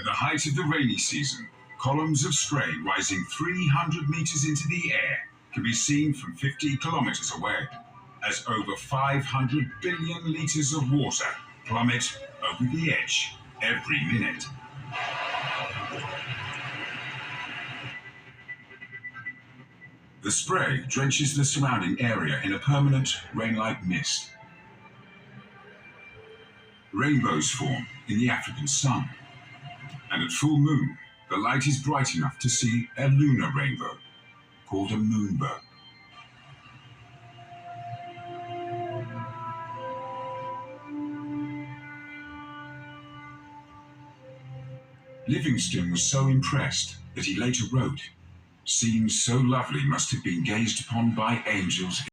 At the height of the rainy season, columns of spray rising 300 meters into the air can be seen from 50 kilometers away, as over 500 billion liters of water plummet over the edge every minute. The spray drenches the surrounding area in a permanent rain-like mist. Rainbows form in the African sun, and at full moon, the light is bright enough to see a lunar rainbow, called a moonbow. Livingstone was so impressed that he later wrote, "Scenes so lovely must have been gazed upon by angels